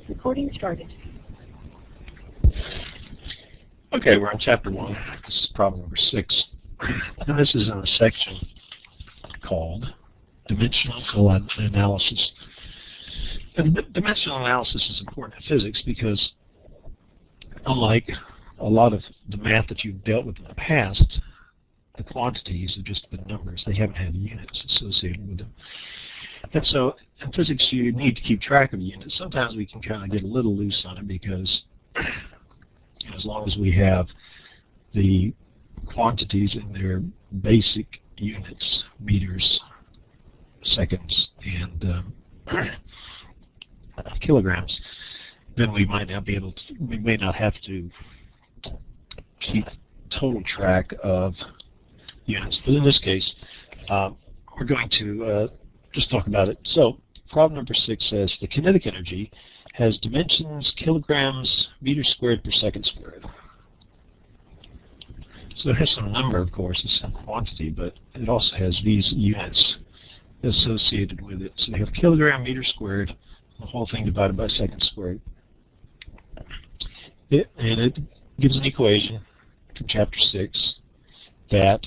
Recording started. Okay, we're on chapter 1. This is problem number 6. And this is in a section called Dimensional Analysis. And dimensional analysis is important in physics because unlike a lot of the math that you've dealt with in the past, the quantities have just been numbers. They haven't had units associated with them. And so in physics you need to keep track of units. Sometimes we can kind of get a little loose on it because as long as we have the quantities in their basic units, meters, seconds, and kilograms, then we might not be able to, we may not have to keep total track of units. But in this case, we're going to just talk about it. So problem number 6 says the kinetic energy has dimensions kilograms meters squared per second squared. So it has some number, of course, it's some quantity, but it also has these units associated with it. So they have kilogram meters squared, the whole thing divided by second squared. And it gives an equation from chapter 6 that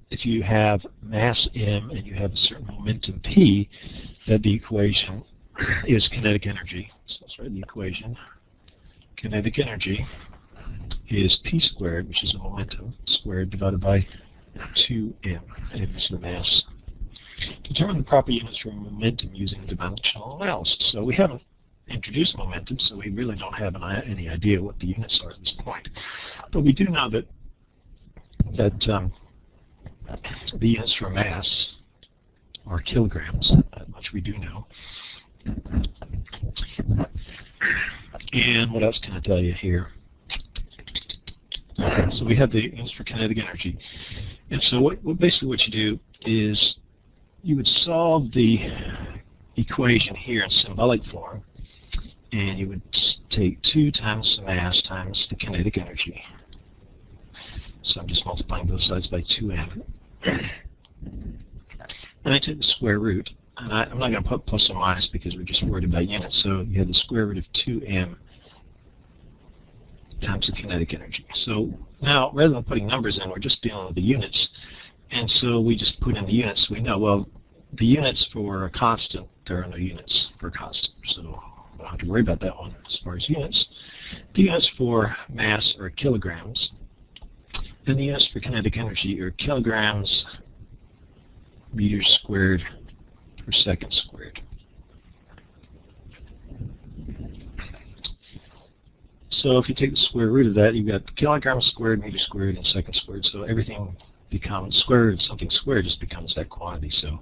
if you have mass m and you have a certain momentum p, that the equation is kinetic energy. So let's write the equation. Kinetic energy is p squared, which is the momentum, squared divided by 2m. M is the mass. Determine the proper units for momentum using dimensional analysis. So we haven't introduced momentum, so we really don't have any idea what the units are at this point. But we do know that the units for mass are kilograms. That much we do know. And what else can I tell you here? Okay, so we have the units for kinetic energy. And so basically what you do is you would solve the equation here in symbolic form, and you would take 2 times the mass times the kinetic energy. So I'm just multiplying both sides by 2m. And I take the square root, and I'm not going to put plus or minus because we're just worried about units. So you have the square root of 2m times the kinetic energy. So now, rather than putting numbers in, we're just dealing with the units. And so we just put in the units. We know, well, the units for a constant, there are no units for a constant. So we don't have to worry about that one as far as units. The units for mass are kilograms. And the units for kinetic energy are kilograms meters squared per second squared. So if you take the square root of that, you've got kilograms squared, meters squared, and second squared. So everything becomes square root of something squared just becomes that quantity. So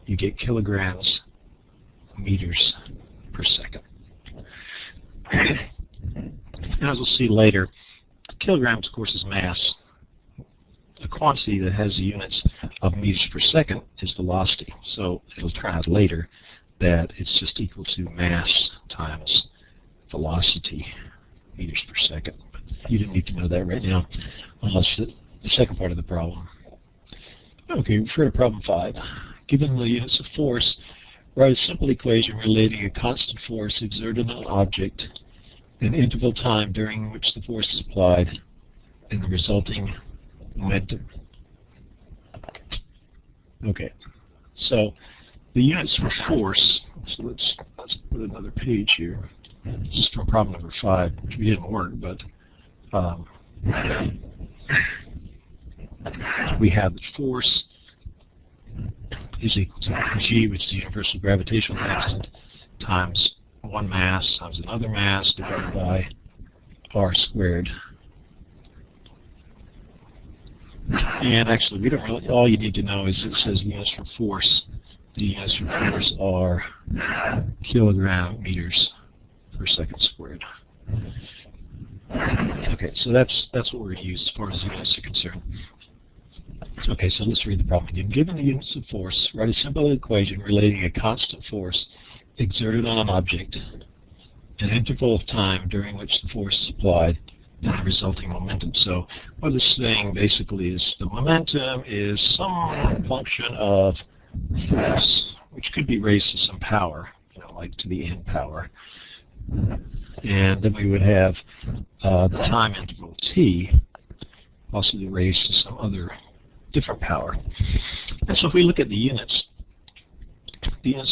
you get kilograms meters per second. And as we'll see later, kilograms, of course, is mass. The quantity that has the units of meters per second is velocity. So it'll turn out later that it's just equal to mass times velocity meters per second. But you didn't need to know that right now, unless the second part of the problem. Okay, refer to problem 5. Given the units of force, write a simple equation relating a constant force exerted on an object, an interval time during which the force is applied, and the resulting momentum. Okay, so the units for force, so let's put another page here. This is from problem number 5, which we didn't work, but we have the force is equal to G, which is the universal gravitational constant, times one mass times another mass divided by r squared. And actually, we don't really, all you need to know is it says units for force. The units for force are kilogram meters per second squared. Okay, so that's what we're going to use as far as the units are concerned. Okay, so let's read the problem again. Given the units of force, write a simple equation relating a constant force exerted on an object, an interval of time during which the force is applied, and the resulting momentum. So what it's saying basically is the momentum is some function of force, which could be raised to some power, like to the n power. And then we would have the time interval t, possibly raised to some other different power. And so if we look at the units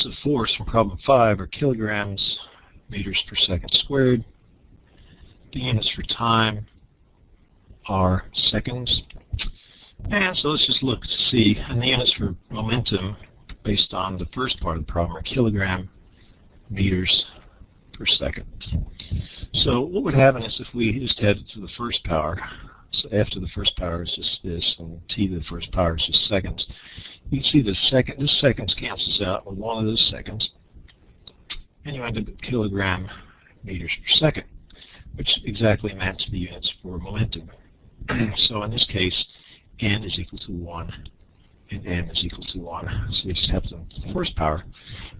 of force from problem 5 are kilograms meters per second squared. The units for time are seconds. And so let's just look to see, and the units for momentum based on the first part of the problem are kilogram meters per second. So what would happen is if we just added to the first power, so after the first power is just this, and t to the first power is just seconds, you can see this seconds cancels out with one of those seconds, and you end up with kilogram meters per second, which exactly matches the units for momentum. So in this case, n is equal to 1, and n is equal to 1. So we just have the first power.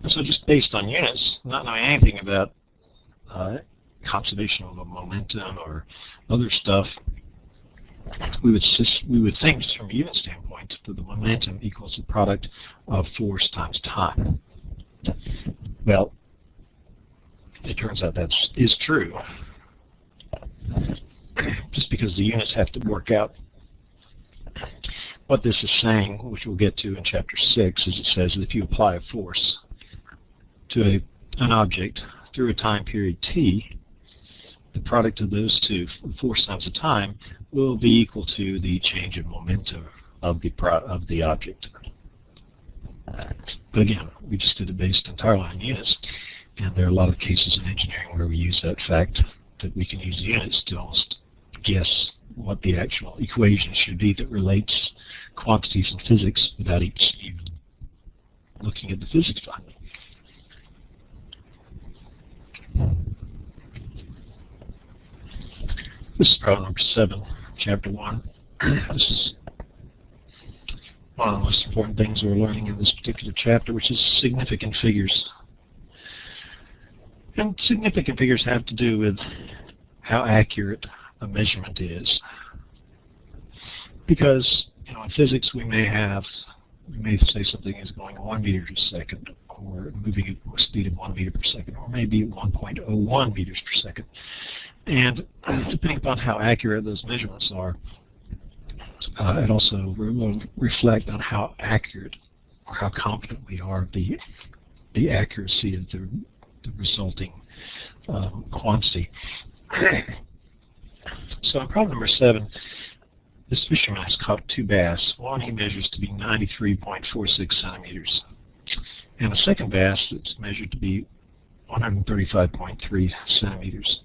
And so just based on units, not knowing anything about conservation of momentum or other stuff, we would think just from a unit standpoint that the momentum equals the product of force times time. Well, it turns out that is true, just because the units have to work out. What this is saying, which we'll get to in chapter 6, is it says that if you apply a force to an object through a time period t, the product of those two, force times the time, will be equal to the change in momentum of the object. But again, we just did it based entirely on units, and there are a lot of cases in engineering where we use that fact that we can use units to almost guess what the actual equation should be that relates quantities in physics without even looking at the physics behind it. This is problem number 7, chapter 1. This is one of the most important things we're learning in this particular chapter, which is significant figures. And significant figures have to do with how accurate a measurement is. Because, you know, in physics we may say something is going 1 meter per second, or moving at a speed of 1 meter per second, or maybe 1.01 meters per second. And depending upon how accurate those measurements are, it also will reflect on how accurate or how confident we are of the accuracy of the resulting quantity. So in problem number 7, this fisherman has caught 2 bass. One he measures to be 93.46 centimeters, and the second bass is measured to be 135.3 centimeters.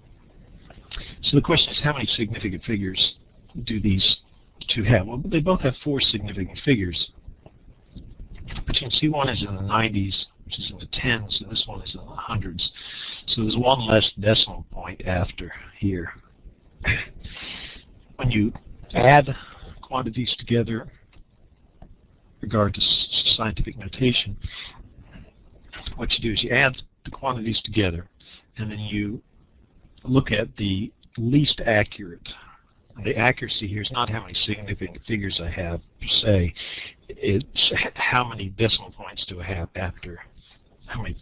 So the question is, how many significant figures do these two have? Well, they both have 4 significant figures, but you can see one is in the 90s, which is in the tens, and this one is in the hundreds. So there's one less decimal point after here. When you add quantities together in regard to scientific notation, what you do is you add the quantities together, and then you look at the least accurate. And the accuracy here is not how many significant figures I have per se, it's how many decimal points do I have after, how many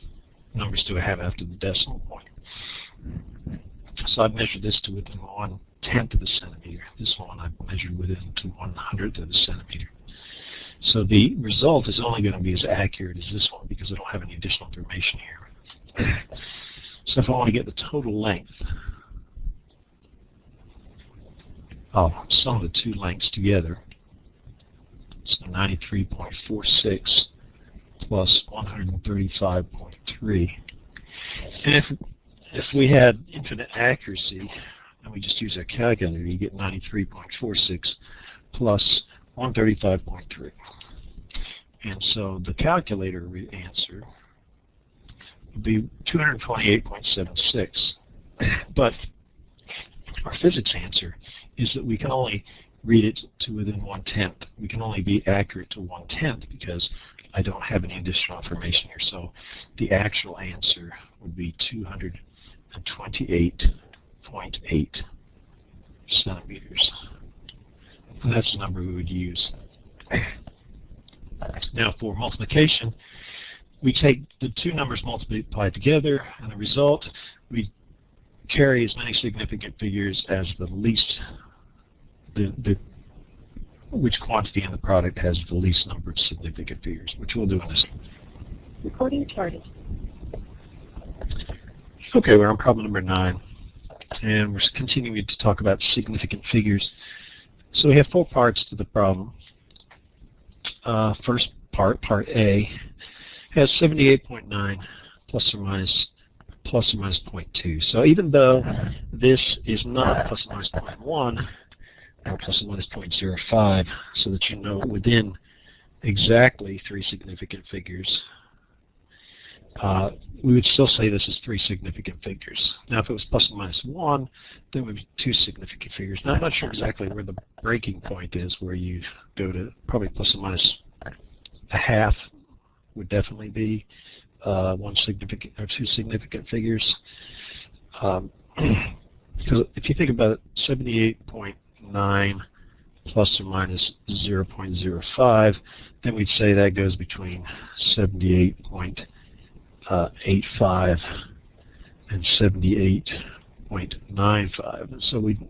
numbers do I have after the decimal point. So I've measured this to within 1/10 of a centimeter. This one I've measured within to 1/100th of a centimeter. So the result is only going to be as accurate as this one because I don't have any additional information here. So if I want to get the total length, I'll sum the two lengths together. So 93.46 plus 135.3. And if we had infinite accuracy, and we just use our calculator, you get 93.46 plus 135.3. And so the calculator answer would be 228.76. But our physics answer is that we can only read it to within 1/10. We can only be accurate to 1/10 because I don't have any additional information here. So the actual answer would be 228.8 centimeters. And that's the number we would use. Now for multiplication, we take the two numbers multiplied together, and the result we carry as many significant figures as the least, which quantity in the product has the least number of significant figures, which we'll do in this. Recording started. Okay, we're on problem number 9, and we're continuing to talk about significant figures. So we have 4 parts to the problem. First part, part A, has 78.9 plus or minus 0.2. So even though this is not plus or minus 0.1 or plus or minus 0.05, so that you know within exactly 3 significant figures, we would still say this is 3 significant figures. Now if it was plus or minus 1, then it would be 2 significant figures. Now I'm not sure exactly where the breaking point is, where you go to probably plus or minus a half would definitely be 1 significant or 2 significant figures. Because if you think about it, 78.9 plus or minus 0.05, then we'd say that goes between 78.85 and 78.95. And so we'd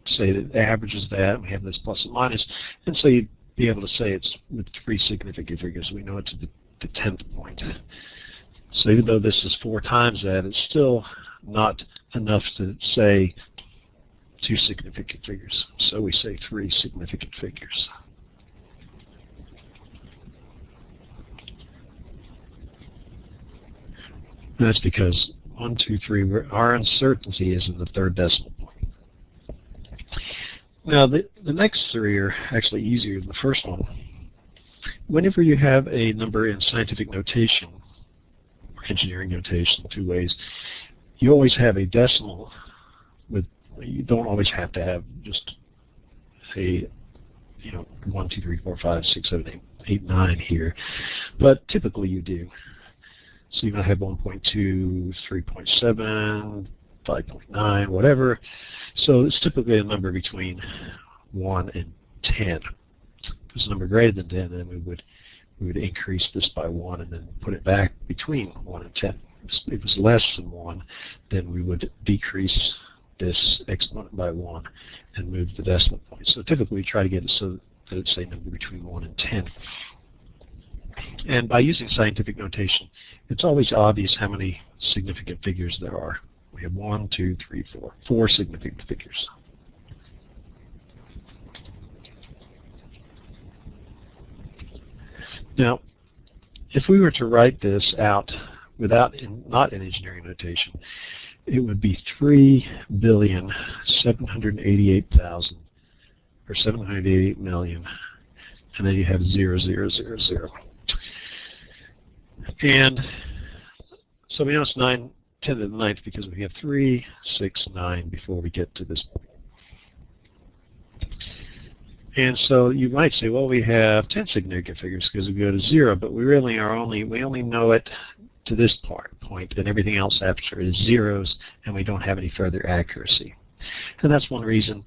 say that it averages that, and we have this plus and minus, and so you'd be able to say it's with 3 significant figures. We know it's the 10th point. So even though this is 4 times that, it's still not enough to say 2 significant figures. So we say 3 significant figures. And that's because 1, 2, 3, our uncertainty is in the 3rd decimal point. Now the next 3 are actually easier than the first one. Whenever you have a number in scientific notation, or engineering notation, 2 ways, you always have a decimal with, you don't always have to have just a, 1, 2, 3, 4, 5, 6, 7, 8, 9 here, but typically you do. So you might have 1.2, 3.7, 5.9, whatever. So it's typically a number between 1 and 10. If it's a number greater than 10, then we would increase this by 1 and then put it back between 1 and 10. If it was less than 1, then we would decrease this exponent by 1 and move the decimal point. So typically we try to get it so that it's a number between 1 and 10. And by using scientific notation, it's always obvious how many significant figures there are. We have 1, 2, 3, 4. 4 significant figures. Now, if we were to write this out not in engineering notation, it would be 3,788,000 or 788 million, and then you have 0, 0, 0, 0. And so we know it's 10 to the 9th because we have 3, 6, 9 before we get to this point. And so you might say, well, we have 10 significant figures because we go to 0, but we really we only know it to this point, and everything else after is zeros, and we don't have any further accuracy. And that's one reason,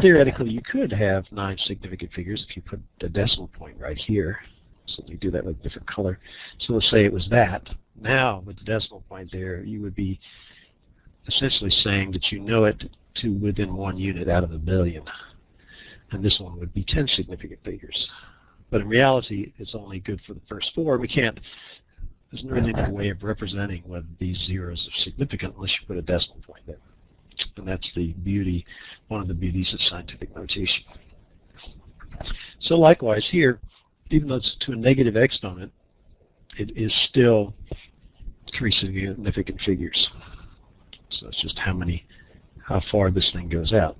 theoretically, you could have 9 significant figures if you put the decimal point right here. So we do that with a different color. So let's say it was that. Now, with the decimal point there, you would be essentially saying that you know it to within 1 unit out of a billion. And this one would be 10 significant figures. But in reality, it's only good for the first 4. There's not really any way of representing whether these zeros are significant unless you put a decimal point there. And that's the beauty, one of the beauties of scientific notation. So likewise here, even though it's to a negative exponent, it is still 3 significant figures. So it's just how far this thing goes out.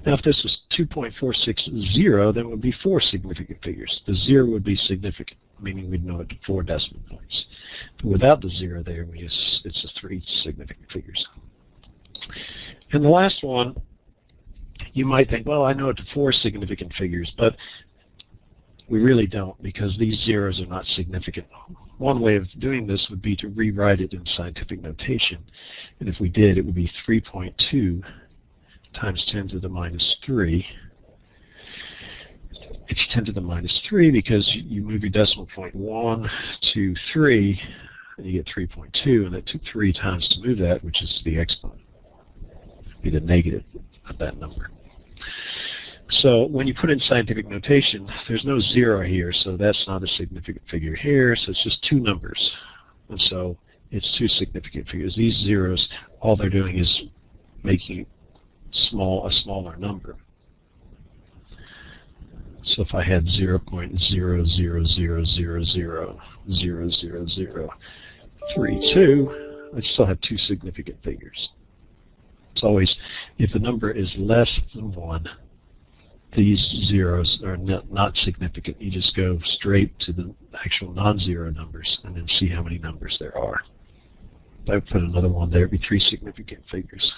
Now if this was 2.460, then it would be 4 significant figures. The 0 would be significant, meaning we'd know it to 4 decimal points. But without the 0 there, it's just 3 significant figures. And the last one, you might think, well, I know it to 4 significant figures, but we really don't because these zeros are not significant. One way of doing this would be to rewrite it in scientific notation. And if we did, it would be 3.2 times 10 to the minus 3 it's 10 to the minus 3 because you move your decimal point 1 to 3, and you get 3.2, and it took 3 times to move that, which is the exponent. Be the negative of that number. So when you put in scientific notation, there's no 0 here, so that's not a significant figure here, so it's just 2 numbers. And so it's 2 significant figures. These zeros, all they're doing is making a smaller number. So if I had 0.00000000032, I'd still have 2 significant figures. It's always, if the number is less than 1, these zeros are not significant. You just go straight to the actual non-zero numbers and then see how many numbers there are. If I put another one there, it would be 3 significant figures.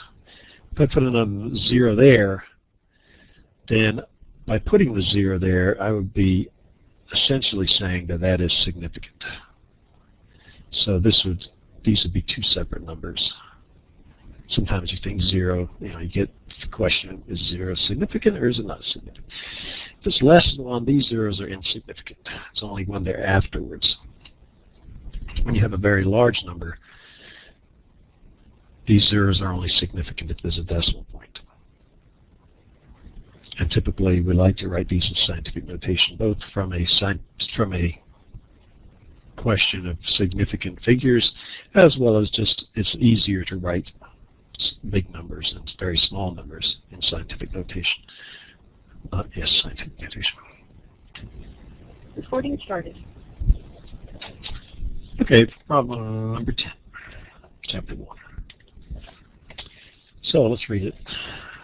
If I put another 0 there, then by putting the 0 there, I would be essentially saying that that is significant. So these would be 2 separate numbers. Sometimes you think 0, you get the question, is 0 significant or is it not significant? If it's less than 1, these zeros are insignificant. It's only when they're afterwards. When you have a very large number, these zeros are only significant if there's a decimal point. And typically, we like to write these in scientific notation, both from a question of significant figures, as well as just it's easier to write big numbers and very small numbers in scientific notation. Yes, scientific notation. Recording started. Okay, problem number 10, chapter 1. So let's read it.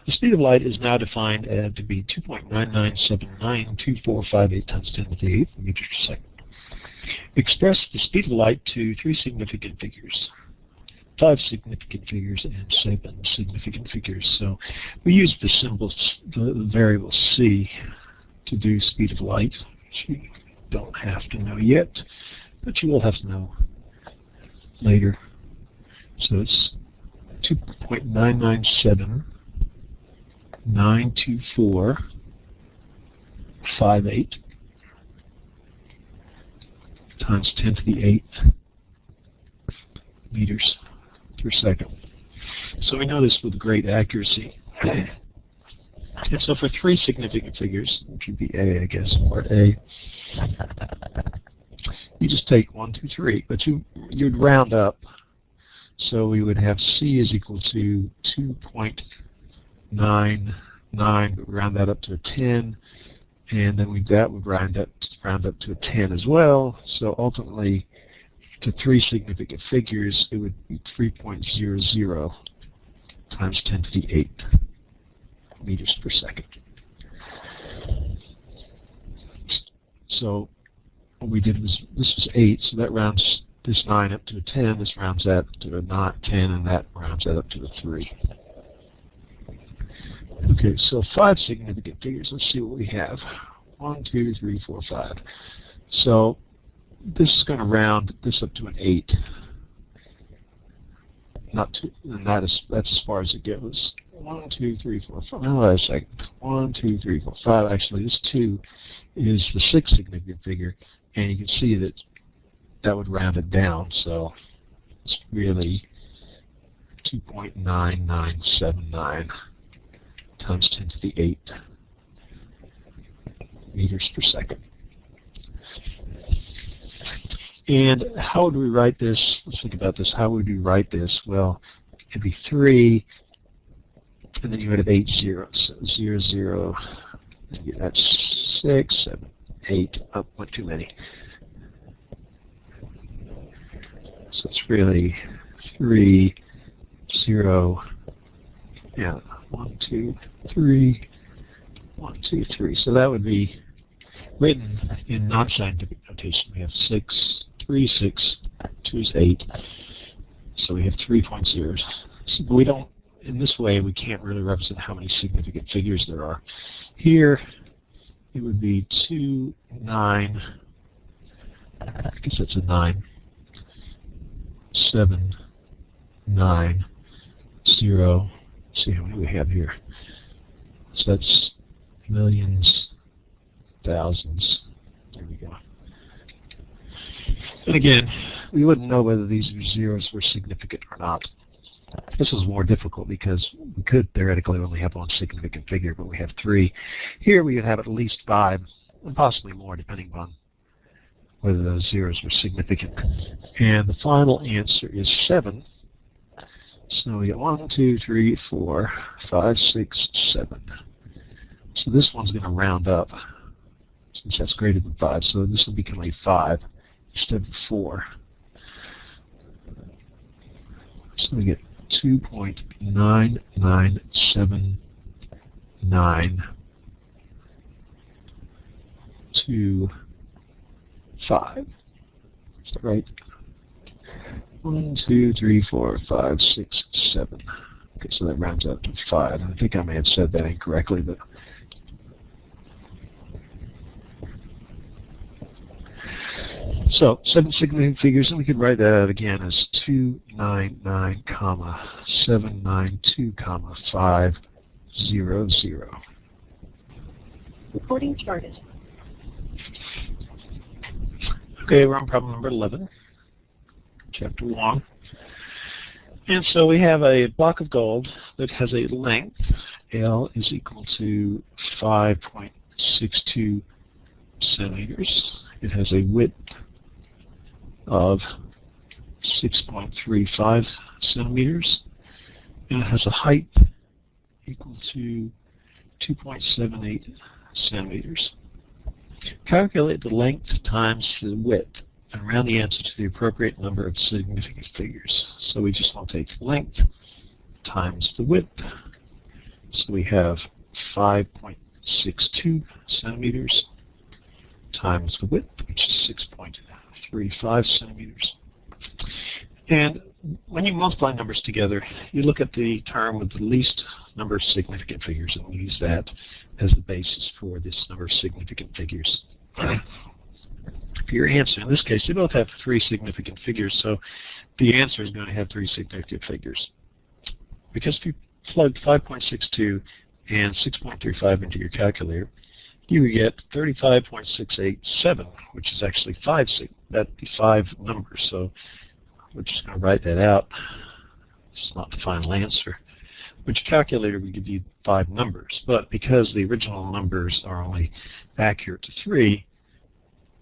The speed of light is now defined to be 2.99792458 times 10 to the 8th meters per second. Express the speed of light to 3 significant figures, 5 significant figures, and 7 significant figures. So we use the symbols, the variable c, to do speed of light, which you don't have to know yet, but you will have to know later. So it's 2.997.92458 times 10 to the 8th meters per second. So we know this with great accuracy. And so for 3 significant figures, which would be A, I guess, part A, you just take 1, 2, 3, but you'd round up. So we would have C is equal to 2.99, but round that up to a 10, and then that would round up to a 10 as well. So ultimately, to 3 significant figures, it would be 3.00 times 10 to the 8th meters per second. So what we did was, this was 8, so that rounds this 9 up to a 10, this rounds that up to a 10, and that rounds that up to a 3. Okay, so 5 significant figures. Let's see what we have. 1, 2, 3, 4, 5. So this is going to round this up to an 8. Not to, and that's as far as it goes. 1, 2, 3, 4, 5. Now wait a second. 1, 2, 3, 4, 5. Actually, this 2 is the 6th significant figure, and you can see that that would round it down. So it's really 2.9979 times 10 to the 8th meters per second. And how would we write this? Let's think about this. How would we write this? Well, it'd be 3, and then you would have 8 zeros. So 0, 0, that's 6, 7, 8. Oh, not too many. So it's really 3, 0, yeah, 1, 2, 3, 1, 2, 3. So that would be written in non-scientific notation. We have 6, 3, 6, 2 is 8. So we have 3.0. So we don't, in this way, we can't really represent how many significant figures there are. Here, it would be 2, 9, I guess that's a 9, 7, 9, 0. Let's see how many we have here. So that's millions, thousands. There we go. And again, we wouldn't know whether these zeros were significant or not. This is more difficult because we could theoretically only have one significant figure, but we have 3. Here we would have at least 5, and possibly more, depending on whether those zeros were significant. And the final answer is 7. So we get 1, 2, 3, 4, 5, 6, 7. So this one's going to round up, since that's greater than 5. So this will become a 5 instead of 4. So we get 2.997925. Is that right? 1, 2, 3, 4, 5, 6, 7. Okay, so that rounds out to 5. I think I may have said that incorrectly, but so 7 significant figures, and we could write that out again as 299, 792, 500. Recording started. Okay, we're on problem number 11, chapter 1. And so we have a block of gold that has a length, L is equal to 5.62 centimeters. It has a width of 6.35 centimeters, and it has a height equal to 2.78 centimeters. Calculate the length times the width and round the answer to the appropriate number of significant figures. So we just want to take length times the width. So we have 5.62 centimeters times the width, which is 6.35 centimeters. And when you multiply numbers together, you look at the term with the least number of significant figures and use that as the basis for this number of significant figures. For your answer, in this case, they both have 3 significant figures, so the answer is going to have 3 significant figures. Because if you plug 5.62 and 6.35 into your calculator, you would get 35.687, which is actually 5 numbers. So we're just going to write that out. It's not the final answer. But your calculator would give you 5 numbers. But because the original numbers are only accurate to 3,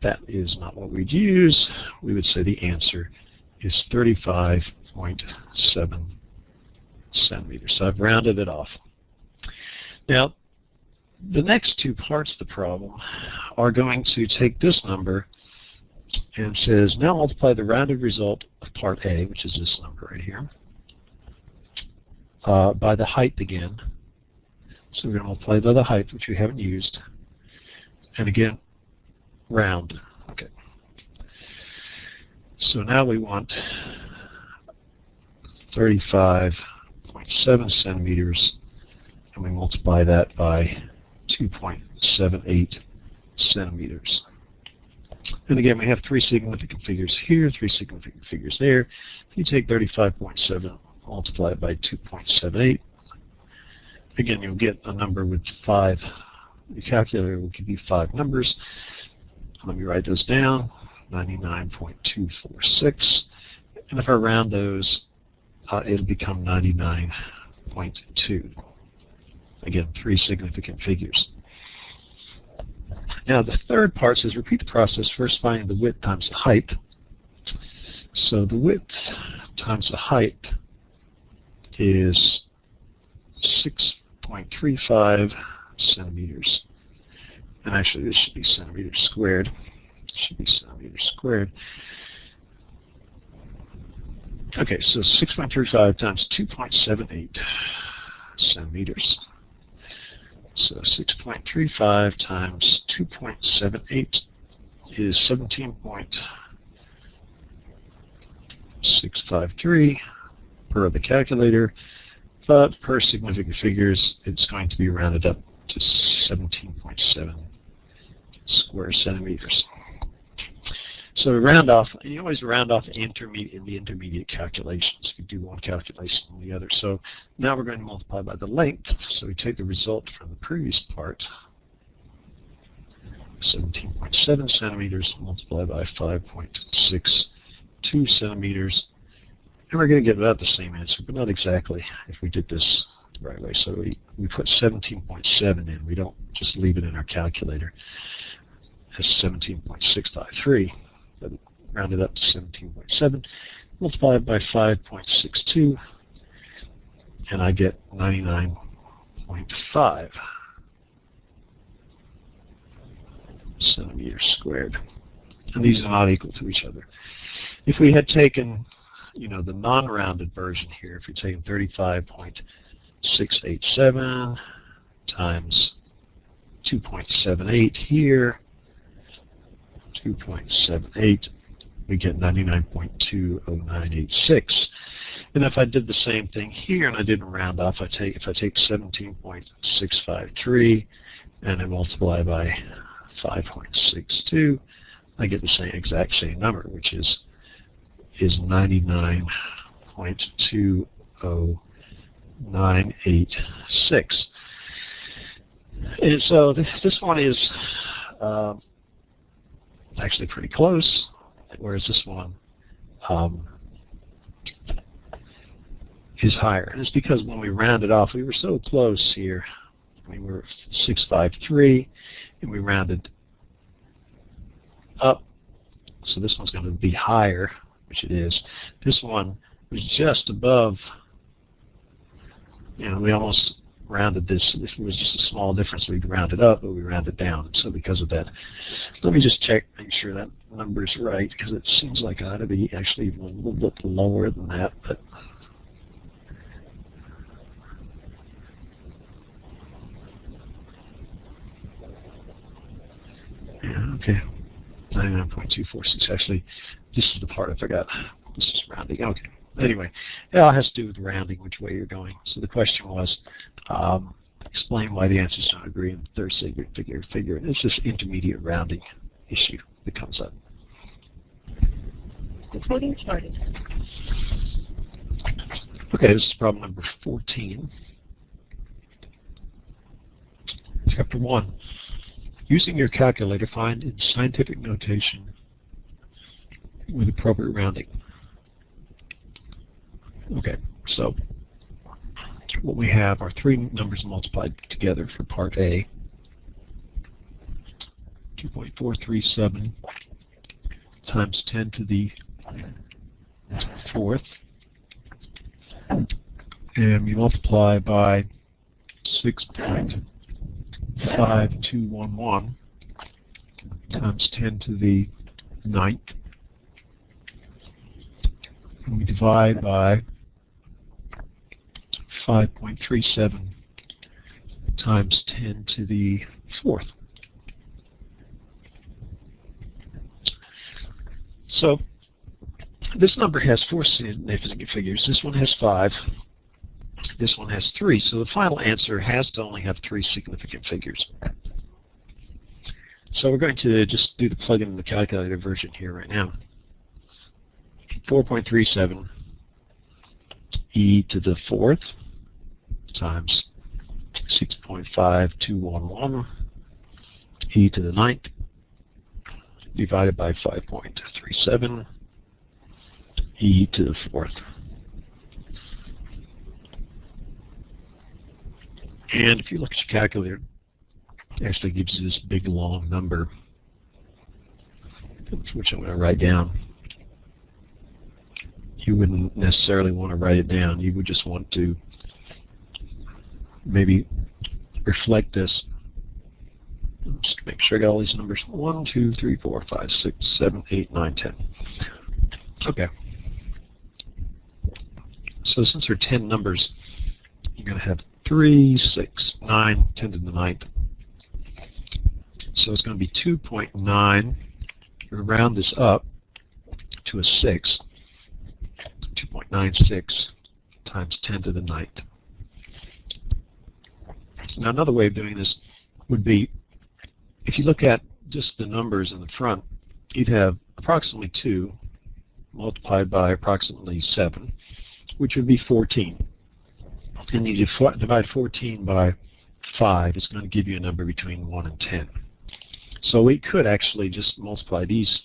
that is not what we'd use. We would say the answer is 35.7 centimeters. So I've rounded it off. Now, the next 2 parts of the problem are going to take this number and says, now multiply the rounded result of part A, which is this number right here, by the height again. So we're going to multiply by the height, which we haven't used, and again, round. Okay. So now we want 35.7 centimeters, and we multiply that by 2.78 centimeters. And again, we have 3 significant figures here, 3 significant figures there. If you take 35.7, multiply it by 2.78, again, you'll get a number with 5. The calculator will give you 5 numbers. Let me write those down, 99.246. And if I round those, it'll become 99.2. Again, 3 significant figures. Now the third part says repeat the process, first finding the width times the height. So the width times the height is 6.35 centimeters. And actually this should be centimeters squared. It should be centimeters squared. Okay, so 6.35 times 2.78 centimeters. So 6.35 times 2.78 is 17.653 per the calculator, but per significant figures, it's going to be rounded up to 17.7 square centimeters. So round off, you always round off in the intermediate calculations. You do one calculation and the other. So now we're going to multiply by the length. So we take the result from the previous part 17.7 centimeters multiplied by 5.62 centimeters. And we're going to get about the same answer, but not exactly if we did this the right way. So we put 17.7 in. We don't just leave it in our calculator as 17.653, but round it up to 17.7, multiplied by 5.62, and I get 99.5 centimeters squared. And these are not equal to each other. If we had taken, the non-rounded version here, if you're taking 35.687 times 2.78 here, 2.78, we get 99.20986. And if I did the same thing here and I didn't round off, if I take 17.653 and I multiply by 5.62, I get the exact same number, which is 99.20986. And so this one is actually pretty close, whereas this one is higher. And it's because when we rounded off, we were so close here. We were 653, and we rounded up. So this one's going to be higher, which it is. This one was just above. We almost rounded this. This was just a small difference. We'd round it up, but we rounded down. So because of that, let me just check, make sure that number is right, because it seems like it ought to be actually a little bit lower than that. But yeah, okay, 99.246. Actually, this is the part I forgot. This is rounding. Okay. Anyway, it all has to do with rounding, which way you're going. So the question was, explain why the answers don't agree in the third figure. It's just intermediate rounding issue that comes up. Recording started. Okay, this is problem number 14. Chapter 1. Using your calculator, find in scientific notation with appropriate rounding. Okay, so what we have are three numbers multiplied together for part A. 2.437 times 10 to the 4th. And we multiply by 6.5211 times 10 to the 9th. And we divide by 5.37 times 10 to the 4th. So this number has 4 significant figures. This one has 5. This one has 3. So the final answer has to only have 3 significant figures. So we're going to just do the plug-in in the calculator version here right now. 4.37 e to the 4th times 6.5211 e to the 9th divided by 5.37 e to the 4th. And if you look at your calculator, it actually gives you this big long number, which I'm going to write down. You wouldn't necessarily want to write it down. You would just want to maybe reflect this. Just make sure I got all these numbers. 1, 2, 3, 4, 5, 6, 7, 8, 9, 10. Okay. So since there are 10 numbers, you're going to have 3, 6, 9, 10 to the 9th. So it's going to be 2.9. You round this up to a 6. 2.96 times 10 to the 9th. Now another way of doing this would be, if you look at just the numbers in the front, you'd have approximately 2 multiplied by approximately 7, which would be 14. And you divide 14 by 5, it's going to give you a number between 1 and 10. So we could actually just multiply these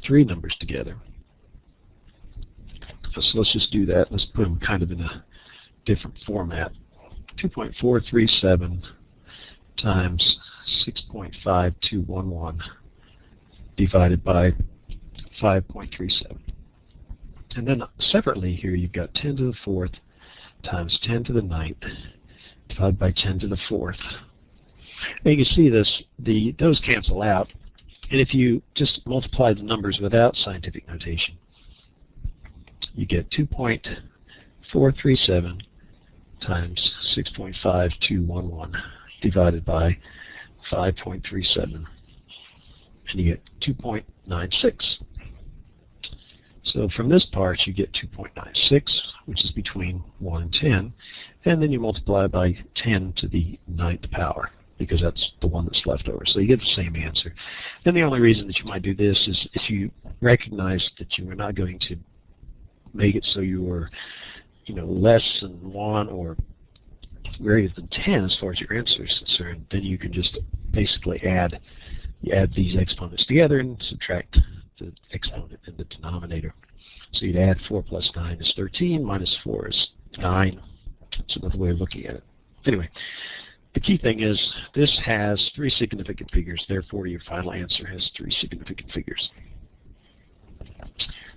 three numbers together. So let's just do that. Let's put them kind of in a different format. 2.437 times 6.5211 divided by 5.37. And then separately here you've got 10 to the 4th times 10 to the 9th divided by 10 to the 4th. And you can see this, those cancel out. And if you just multiply the numbers without scientific notation, you get 2.437 times 6.5211 divided by 5.37, and you get 2.96. So from this part you get 2.96, which is between 1 and 10, and then you multiply by 10 to the 9th power, because that's the one that's left over. So you get the same answer. And the only reason that you might do this is if you recognize that you are not going to make it so you are, less than 1 or greater than 10 as far as your answer is concerned, then you can just basically add these exponents together and subtract the exponent in the denominator. So you'd add 4 plus 9 is 13, minus 4 is 9. That's another way of looking at it. Anyway, the key thing is this has 3 significant figures, therefore your final answer has 3 significant figures.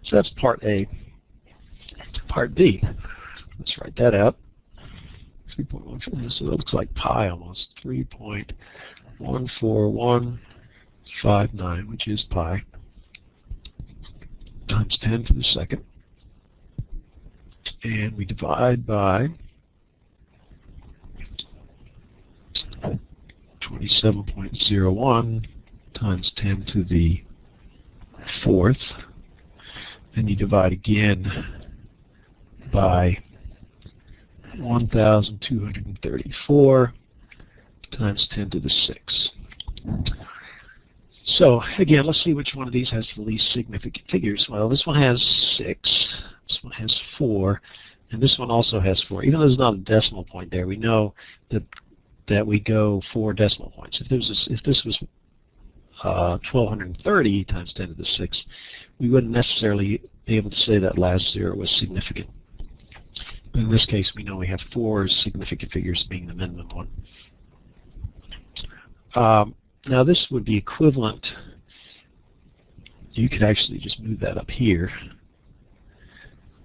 So that's part A. Part B, let's write that out. 3.14, so that looks like pi almost. 3.14159, which is pi, times 10 to the 2nd. And we divide by 27.01 times 10 to the 4th. Then you divide again by 1,234 times 10 to the 6. So again, let's see which one of these has the least significant figures. Well, this one has 6, this one has 4, and this one also has 4. Even though there's not a decimal point there, we know that we go 4 decimal points. If this was 1,230 times 10 to the 6, we wouldn't necessarily be able to say that last 0 was significant. But in this case, we know we have 4 significant figures being the minimum one. Now this would be equivalent. You could actually just move that up here.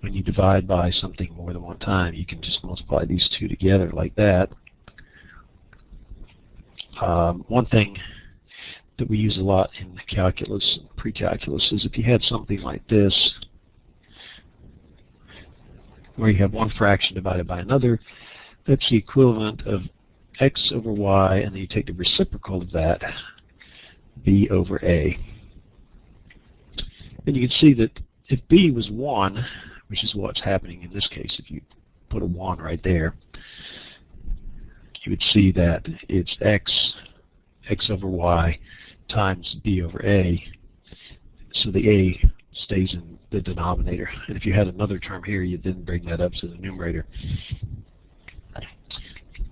When you divide by something more than one time, you can just multiply these two together like that. One thing that we use a lot in calculus and pre-calculus is if you had something like this, where you have one fraction divided by another, that's the equivalent of x over y, and then you take the reciprocal of that, b over a. And you can see that if b was 1, which is what's happening in this case, if you put a 1 right there, you would see that it's x over y times b over a, so the a stays in the denominator. And if you had another term here, you didn't bring that up to the numerator.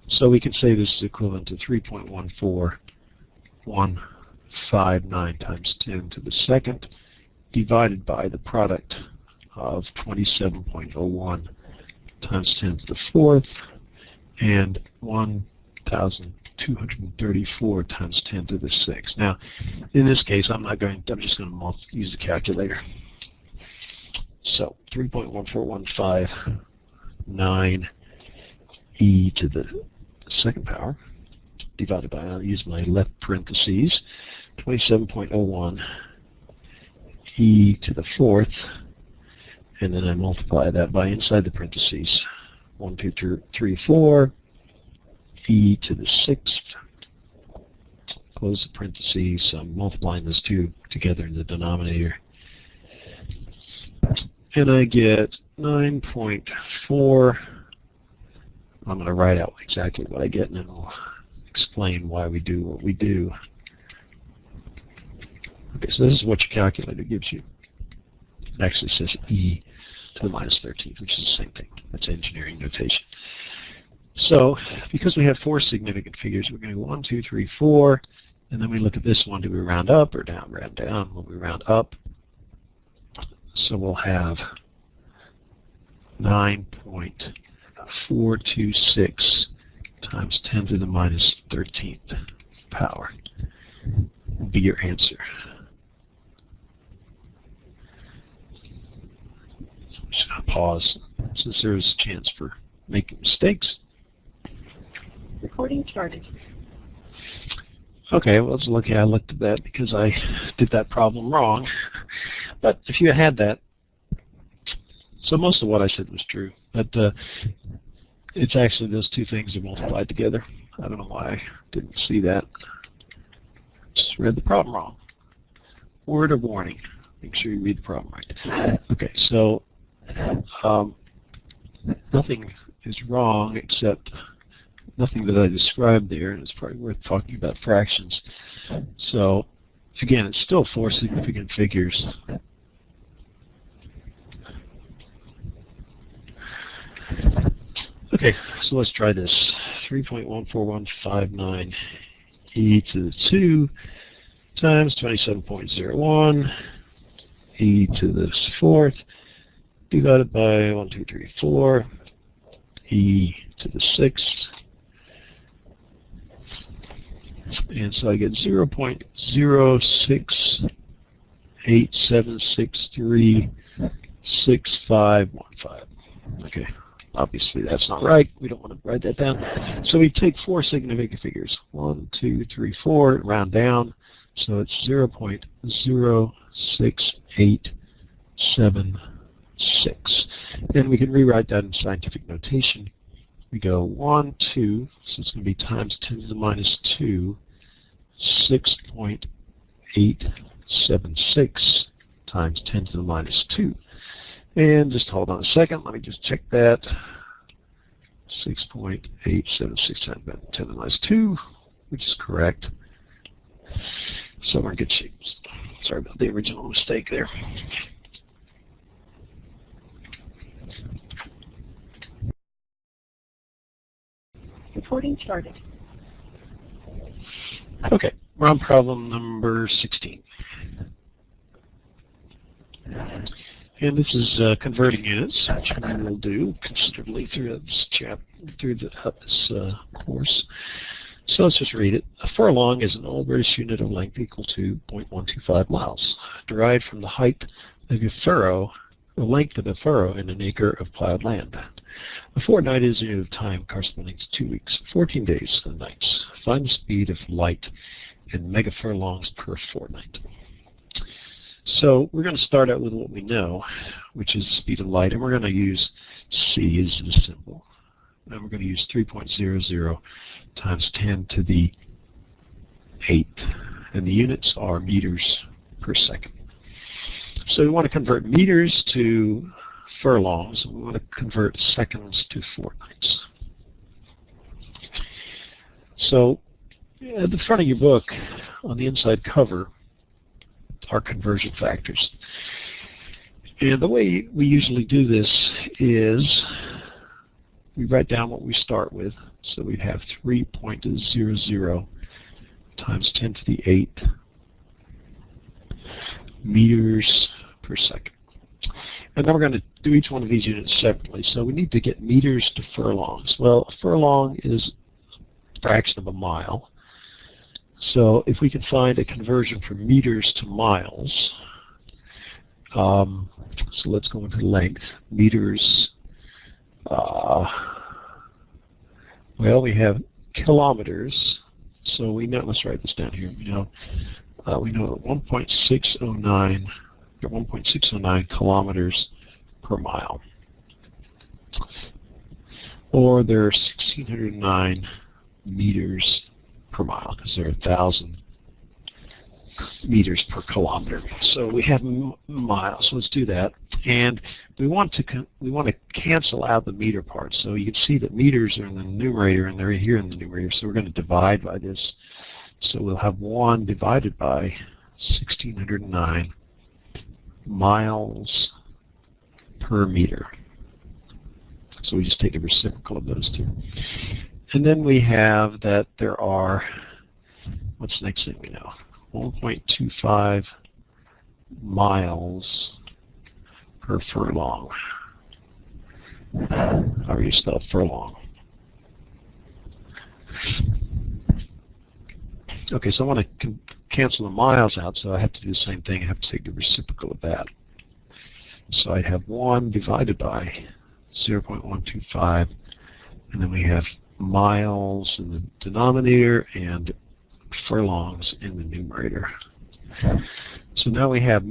So we can say this is equivalent to 3.14159 times 10 to the 2nd divided by the product of 27.01 times 10 to the 4th and 1,234 times 10 to the 6th. Now, in this case, I'm just going to use the calculator. So 3.1415 e to the 2nd power divided by, I'll use my left parentheses, 27.01 e to the 4th, and then I multiply that by inside the parentheses, 1, 2, 3, 4, e to the 6th, close the parentheses, so I'm multiplying those two together in the denominator, and I get 9.4. I'm going to write out exactly what I get, and then I'll explain why we do what we do. Okay, so this is what your calculator gives you. It actually says e to the minus 13th, which is the same thing. That's engineering notation. So because we have 4 significant figures, we're going to go 1, 2, 3, 4, And then we look at this one. Do we round up or down? Round down. Will we round up? So we'll have 9.426 times 10 to the minus 13th power will be your answer. Should I pause since there is a chance for making mistakes? Recording started. Okay, well, it's lucky I looked at that because I did that problem wrong. But if you had that, so most of what I said was true, but it's actually those two things are multiplied together. I don't know why I didn't see that. Just read the problem wrong. Word of warning. Make sure you read the problem right. Okay, so nothing is wrong except nothing that I described there, and it's probably worth talking about fractions. So again, it's still 4 significant figures. Okay, so let's try this. 3.14159 e to the 2 times 27.01 e to the 4th divided by 1, 2, 3, 4 e to the 6th. And so I get 0.0687636515. Okay, obviously that's not right. We don't want to write that down. So we take 4 significant figures. 1, 2, 3, 4, round down. So it's 0.06876. And we can rewrite that in scientific notation. We go 1, 2, so it's going to be times 10 to the minus 2, 6.876 times 10 to the minus 2. And just hold on a second, let me just check that. 6.876 times 10 to the minus 2, which is correct. So we're in good shape. Sorry about the original mistake there. Recording started. Okay, we're on problem number 16. And this is converting units, which we will do considerably through this course. So let's just read it. A furlong is an old British unit of length equal to 0.125 miles, derived from the height of a furrow, the length of a furrow in an acre of plowed land. A fortnight is a unit of time corresponding to 2 weeks, 14 days and nights. Find the speed of light in megafurlongs per fortnight. So we're going to start out with what we know, which is the speed of light, and we're going to use c as the symbol. And we're going to use 3.00 times 10 to the 8th, and the units are meters per second. So we want to convert meters to furlongs, and we want to convert seconds to fortnights. So at the front of your book, on the inside cover, are conversion factors. And the way we usually do this is we write down what we start with. So we have 3.00 times 10 to the 8th meters per second. And then we're going to do each one of these units separately. So we need to get meters to furlongs. Well, a furlong is a fraction of a mile. So if we can find a conversion from meters to miles, so let's go into length. Meters, well, we have kilometers. So we know, let's write this down here. We know 1.609 kilometers per mile. Or there are 1,609 meters per mile, because there are 1,000 meters per kilometer. So we have miles. Let's do that. And we want to cancel out the meter part. So you can see that meters are in the numerator, and they're here in the numerator. So we're going to divide by this. So we'll have 1 divided by 1,609 miles per meter. So we just take the reciprocal of those two. And then we have that there are what's the next thing we know? 1.25 miles per furlong. How do you spell furlong? Okay, so I want to cancel the miles out, so I have to do the same thing. I have to take the reciprocal of that. So I have 1 divided by 0.125, and then we have miles in the denominator and furlongs in the numerator. So now we have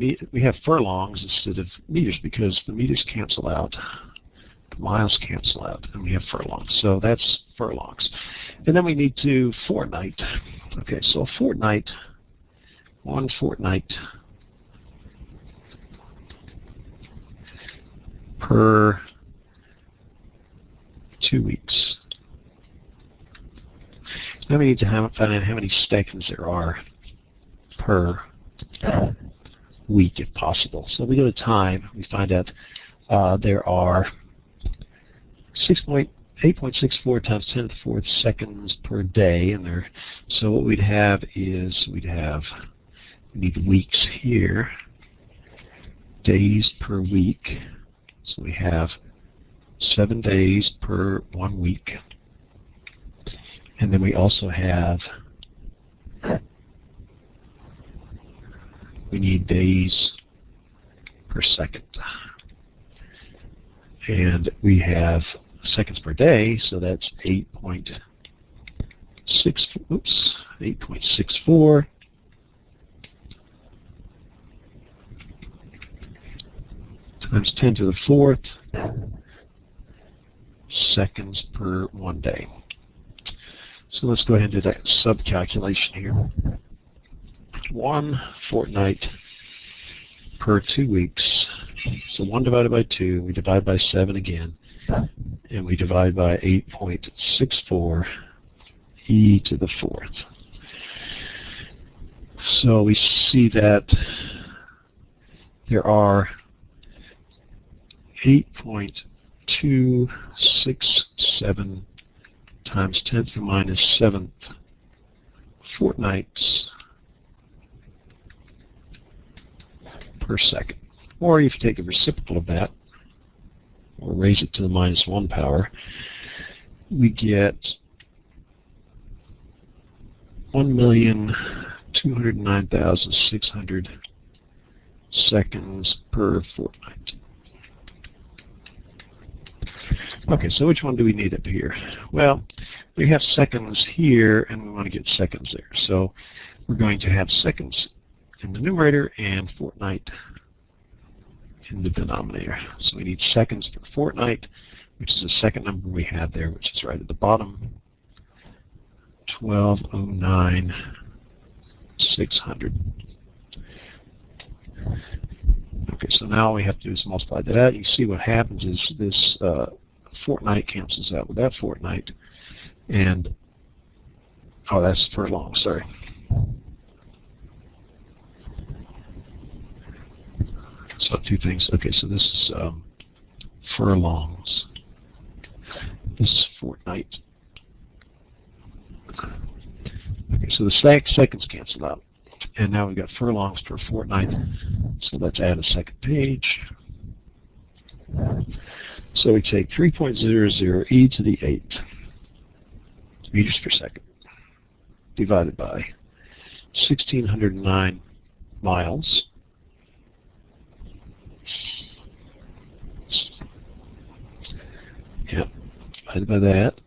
furlongs instead of meters because the meters cancel out, the miles cancel out, and we have furlongs. So that's furlongs. And then we need to fortnight. Okay, so a fortnight, 1 fortnight per 2 weeks. Now we need to find out how many seconds there are per week, if possible. So we go to time. We find out there are 8.64 times 10 to the 4th seconds per day, and there. So what we'd have is we need weeks here, days per week. So we have 7 days per 1 week. And then we also have, we need days per second. And we have seconds per day, so that's 8.64 times 10 to the 4th seconds per 1 day. So let's go ahead and do that sub-calculation here. 1 fortnight per 2 weeks. So 1 divided by 2, we divide by 7 again, and we divide by 8.64 e to the 4th. So we see that there are 8.267 times 10 to the minus 7th fortnights per second. Or if you take a reciprocal of that, or raise it to the minus 1 power, we get 1,209,600 seconds per fortnight. Okay, so which one do we need up here? Well, we have seconds here, and we want to get seconds there. So we're going to have seconds in the numerator and fortnight in the denominator. So we need seconds per fortnight, which is the second number we have there, which is right at the bottom, 1209,600. Okay, so now all we have to do is multiply that out. You see what happens is this fortnight cancels out with that fortnight, and oh, that's furlong, sorry. So 2 things. Okay, so this is furlongs. This is fortnight. Okay, so the seconds cancel out, and now we've got furlongs per fortnight. So let's add a second page. So we take 3.00 e to the 8th meters per second divided by 1,609 miles. Yeah, divided by that,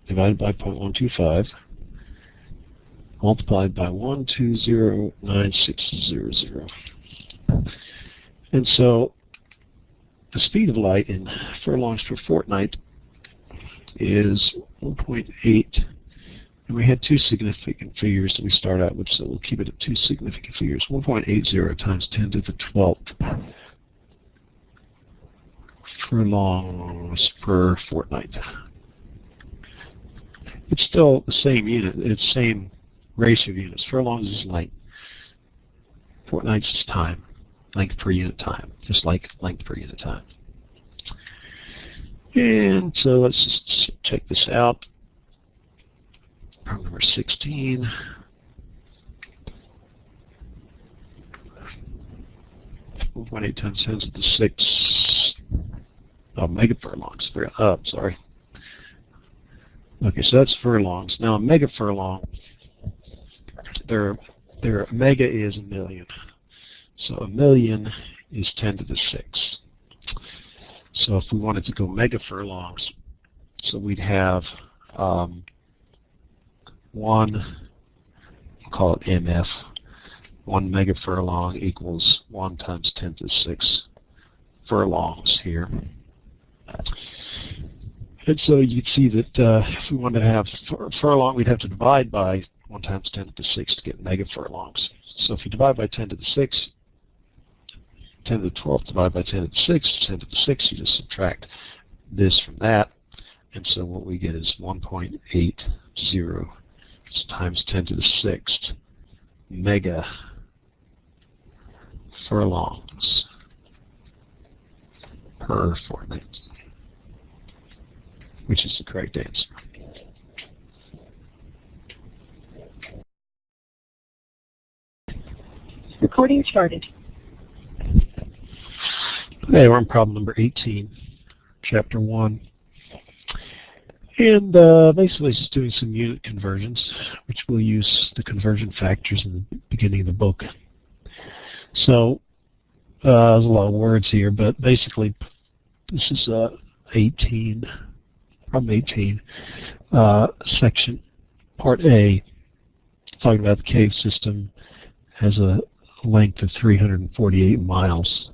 divided by 0.125, multiplied by 1,209,600. And so the speed of light in furlongs per fortnight is 1.8, and we had 2 significant figures that we start out with, so we'll keep it at 2 significant figures. 1.80 times 10 to the 12th furlongs per fortnight. It's still the same unit, it's the same ratio of units. Furlongs is length, fortnights is time, length per unit time, just like length per unit time. And so let's just check this out. Problem number 16. 1.8 times 10 to the 6 megafurlongs. Sorry. Okay, so that's furlongs. Now a megafurlong, their mega is a million. So a million is 10 to the 6. So if we wanted to go megafurlongs, so we'd have one, we'll call it MF, 1 megafurlong equals 1 times 10 to the 6 furlongs here. And so you'd see that if we wanted to have furlong, we'd have to divide by 1 times 10 to the 6 to get megafurlongs. So if you divide by 10 to the 6, 10 to the 12 divided by 10 to the 6, 10 to the 6, you just subtract this from that. And so what we get is 1.80 times 10 to the 6th mega furlongs per fortnight, which is the correct answer. Recording started. Okay, we're on problem number 18, chapter 1. And basically it's just doing some unit conversions, which we'll use the conversion factors in the beginning of the book. So there's a lot of words here, but basically this is 18, problem 18, section part A, talking about the cave system has a length of 348 miles.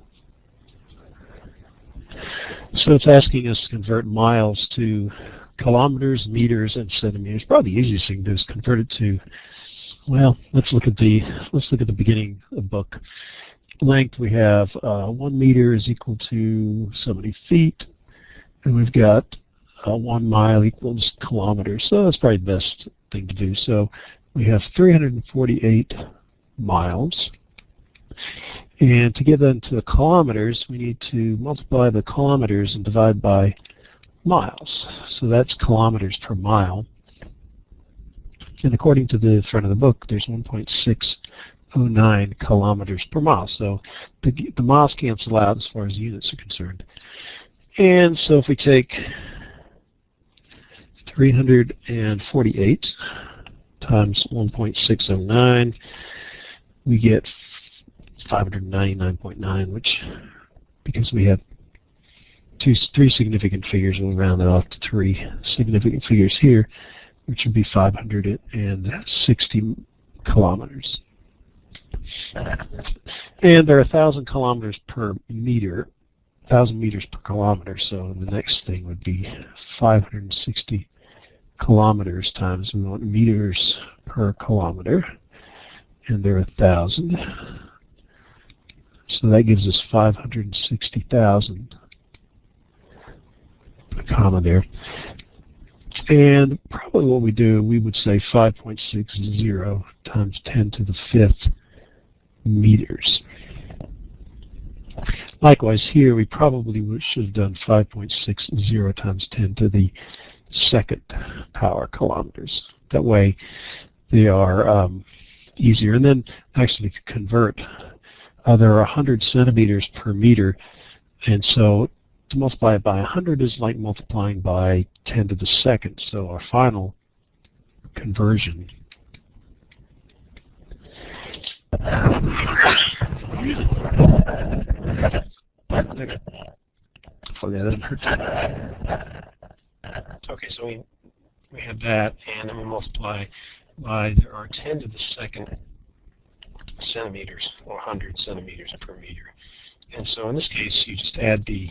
So it's asking us to convert miles to kilometers, meters, and centimeters. Probably the easiest thing to do is convert it to, well, let's look at the beginning of the book. Length, we have 1 meter is equal to 70 feet, and we've got 1 mile equals kilometers. So that's probably the best thing to do. So we have 348 miles. And to get that into kilometers, we need to multiply the kilometers and divide by miles. So that's kilometers per mile. And according to the front of the book, there's 1.609 kilometers per mile. So the miles cancel out as far as units are concerned. And so if we take 348 times 1.609, we get 599.9, which, because we have three significant figures, we'll round it off to 3 significant figures here, which would be 560 kilometers. And there are 1,000 kilometers per meter, 1,000 meters per kilometer, so the next thing would be 560 kilometers times, we want meters per kilometer, and there are 1,000. So that gives us 560,000, a comma there. And probably what we do, we would say 5.60 times 10 to the 5th meters. Likewise here, we probably should have done 5.60 times 10 to the 2nd power kilometers. That way they are easier. And then actually to convert, there are 100 centimeters per meter, and so to multiply it by 100 is like multiplying by 10 to the 2nd. So our final conversion Okay, so we have that, and then we multiply by, there are 10 to the 2nd centimeters, or 100 centimeters per meter. And so in this case, you just add the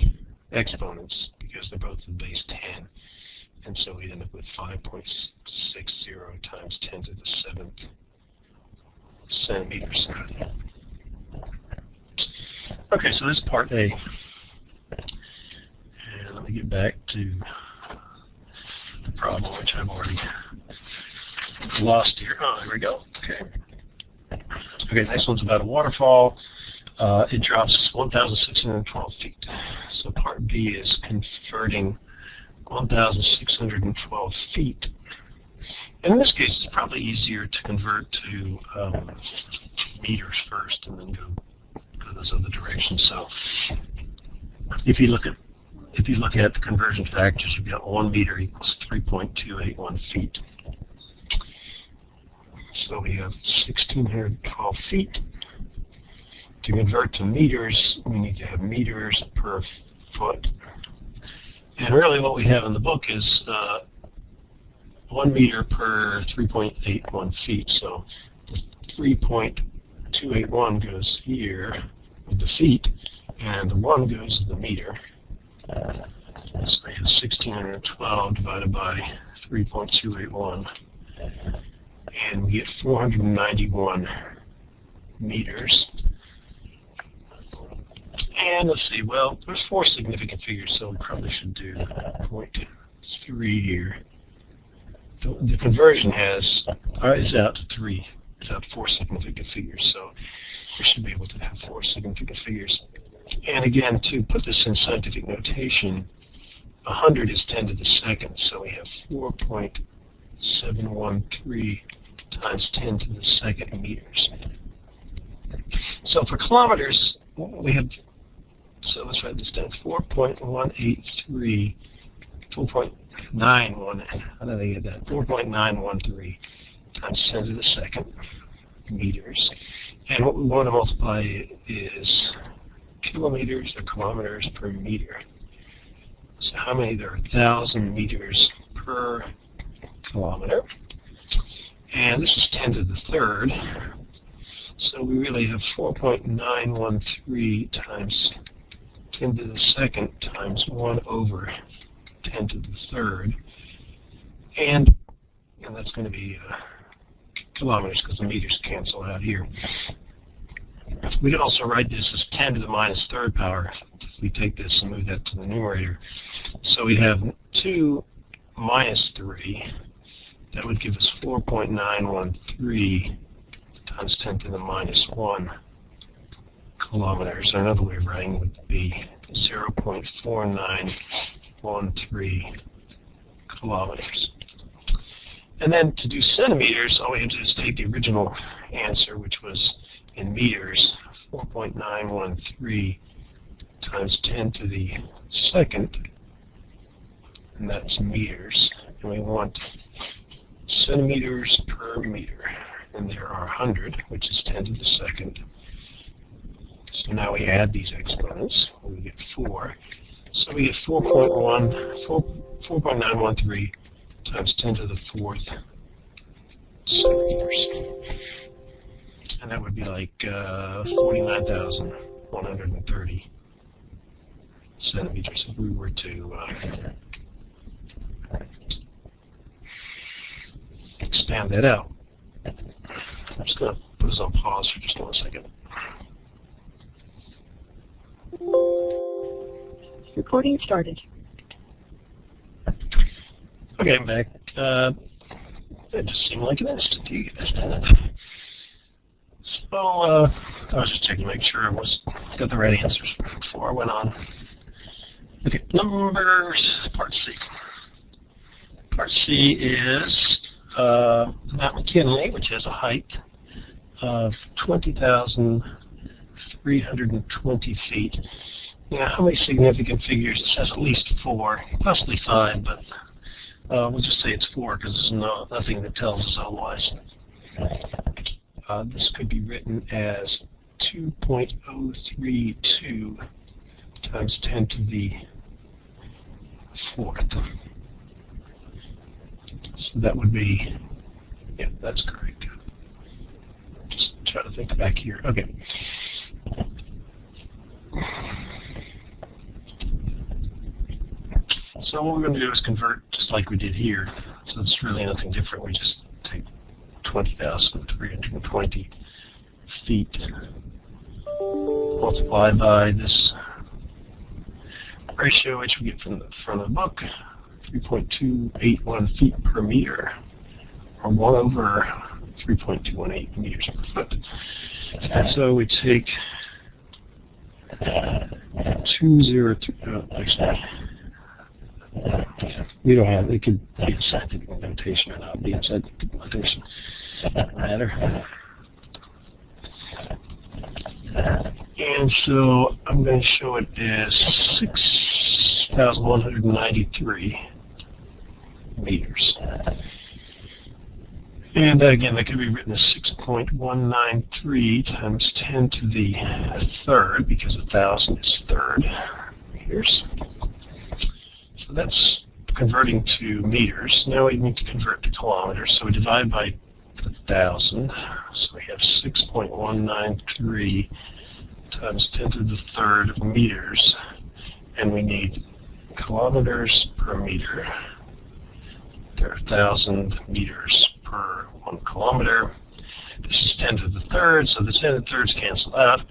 exponents because they're both in base 10. And so we end up with 5.60 times 10 to the 7th centimeters. Okay, so this is part A. And let me get back to the problem, which I've already lost here. Oh, here we go. Okay. Okay, next one's about a waterfall. It drops 1,612 feet. So part B is converting 1,612 feet. And in this case, it's probably easier to convert to meters first and then go to those other directions. So if you look at the conversion factors, you've got 1 meter equals 3.281 feet. So we have 1,612 feet. To convert to meters, we need to have meters per foot. And really what we have in the book is 1 meter per 3.81 feet. So 3.281 goes here with the feet, and the 1 goes to the meter. So we have 1,612 divided by 3.281, and we get 491 meters. And let's see, well, there's 4 significant figures, so we probably should do 0.3 here. The conversion is out to 3. It's out to 4 significant figures, so we should be able to have 4 significant figures. And again, to put this in scientific notation, 100 is 10 to the second, so we have 4.713 times 10 to the second meters. So for kilometers, we have, so let's write this down, 4.183, 4.91, how did I get that? 4.913 times 10 to the second meters. And what we want to multiply is kilometers or kilometers per meter. So how many? There are 1,000 meters per kilometer. And this is 10 to the third. So we really have 4.913 times 10 to the second times 1 over 10 to the third. And that's going to be kilometers because the meters cancel out here. We can also write this as 10 to the minus third power if we take this and move that to the numerator. So we have 2 minus 3. That would give us 4.913 times 10 to the minus 1 kilometers. Or another way of writing would be 0.4913 kilometers. And then to do centimeters, all we have to do is take the original answer, which was in meters, 4.913 times 10 to the second, and that's meters. And we want centimeters per meter, and there are 100, which is 10 to the second. So now we add these exponents, and we get 4. So we get 4.913 times 10 to the 4th centimeters. And that would be like 49,130 centimeters if we were to expand that out. I'm just going to put this on pause for just 1 second. Recording started. Okay, I'm back. It just seemed like an instant to you guys, didn't it? So, I was just checking to make sure I got the right answers before I went on. Okay, numbers, part C. Part C is Mount McKinley, which has a height of 20,320 feet. Now, how many significant figures? It says at least 4, possibly 5, but we'll just say it's 4 because there's nothing that tells us otherwise. This could be written as 2.032 times 10 to the 4th. So that would be, yeah, that's correct. Just try to think back here. Okay. So what we're going to do is convert just like we did here. So it's really nothing different. We just take 20,320 feet multiplied by this ratio, which we get from the book, 3.281 feet per meter, or 1 over 3.218 meters per foot. And so we take 202, actually, we don't have, it could be a scientific notation or not be a scientific notation. Doesn't matter. And so I'm going to show it as 6,193 meters. And again, that could be written as 6.193 times 10 to the third, because 1,000 is third meters. So that's converting to meters. Now we need to convert to kilometers. So we divide by 1,000. So we have 6.193 times 10 to the third meters. And we need kilometers per meter. There are 1,000 meters per 1 kilometer. This is 10 to the third, so the 10 to the thirds cancel out,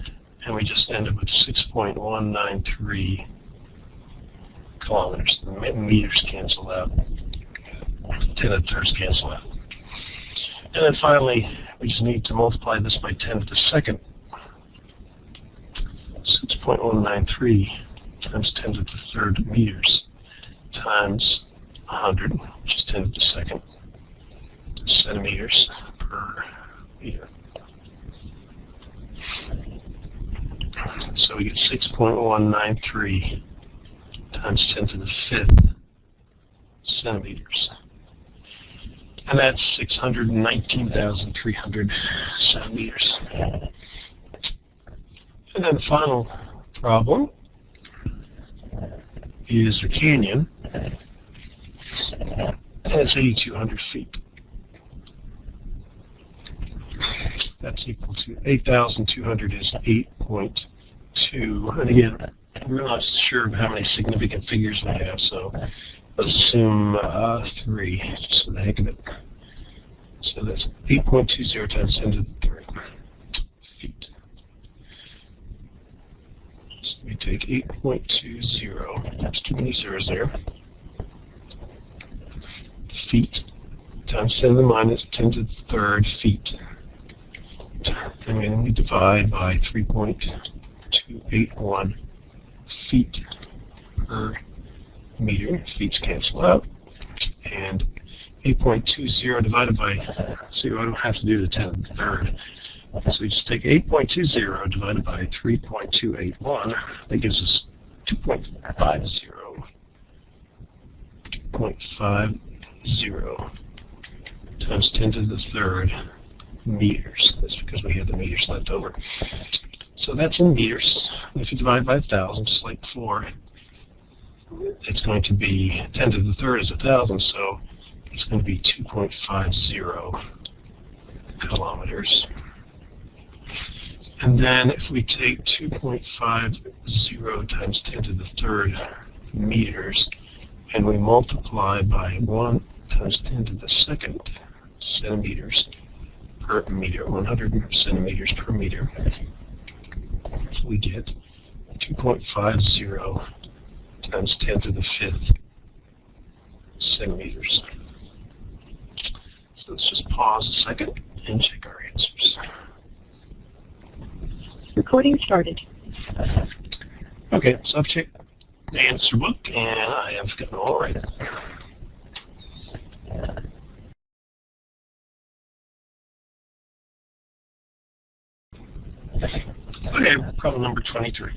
and we just end up with 6.193 kilometers. The meters cancel out. 10 to the thirds cancel out. And then finally, we just need to multiply this by 10 to the second. 6.193 times 10 to the third meters times 100, which is 10 to the second centimeters per meter. So we get 6.193 times 10 to the fifth centimeters. And that's 619,300 centimeters. And then the final problem is a canyon, and it's 8,200 feet. That's equal to 8,200 is 8.2. And again, we're not sure of how many significant figures we have, so let's assume 3, just for the heck of it. So that's 8.20 times 10 to the third feet. So we take 8.20, that's too many zeros there, feet, times 10 to the minus 10 to the third feet. And then we divide by 3.281 feet per meter. Feet cancel out. And 8.20 divided by 0, I don't have to do the 10 to the third. So we just take 8.20 divided by 3.281. That gives us 2.50. 2.50 times 10 to the third meters. That's because we have the meters left over. So that's in meters. If you divide by 1,000, just like before, it's going to be 10 to the third is 1,000, so it's going to be 2.50 kilometers. And then if we take 2.50 times 10 to the third meters, and we multiply by 1 times 10 to the second centimeters per meter, 100 centimeters per meter, we get 2.50 times 10 to the fifth centimeters. So let's just pause a second and check our answers. Recording started. Okay, so I've checked the answer book and I have gotten it all right. Okay, problem number 23.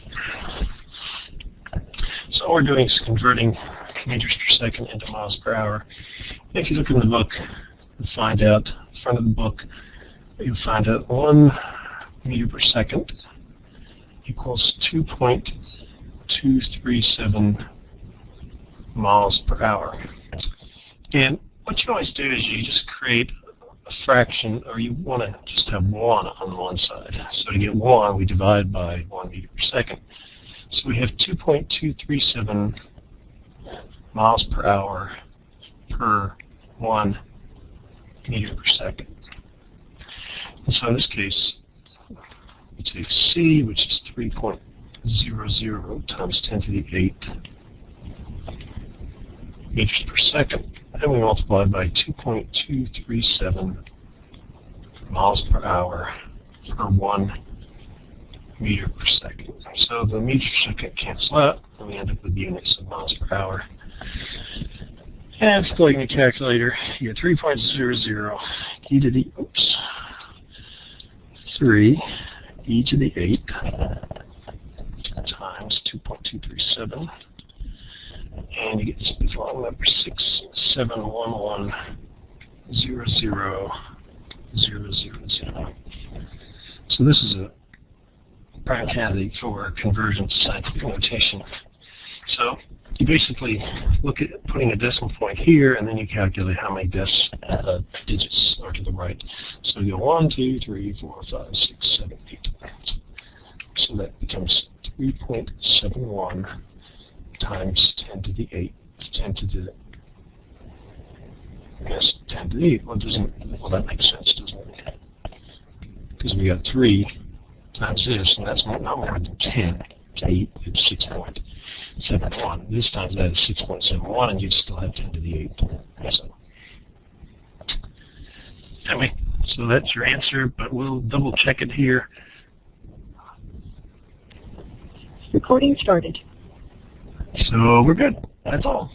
So all we're doing is converting meters per second into miles per hour. If you look in the book, you'll find out, in front of the book, you'll find out 1 meter per second equals 2.237 miles per hour. And what you always do is you just create a fraction, or you want to just have 1 on one side. So to get 1, we divide by 1 meter per second. So we have 2.237 miles per hour per 1 meter per second. And so in this case, we take C, which is 3.00 times 10 to the 8th meters per second, and we multiply by 2.237 miles per hour per 1 meter per second. So the meters per second cancel out, and we end up with units of miles per hour. And plugging a calculator, you get 3.00 e to the 3 e to the 8 times 2.237. And you get this long number 6711000000. So this is a prime candidate for conversion to scientific notation. So you basically look at putting a decimal point here, and then you calculate how many digits are to the right. So you go 1, 2, 3, 4, 5, 6, 7, 8. So that becomes 3.71 times 10 to the 8, 10 to the, I guess 10 to the 8. Well, that makes sense, doesn't it? Because we got 3 times this, and that's not more than 10 to 8, it's 6.71. This times that is 6.71, and you'd still have 10 to the 8. So, anyway, so that's your answer, but we'll double check it here. Recording started. So we're good. That's all.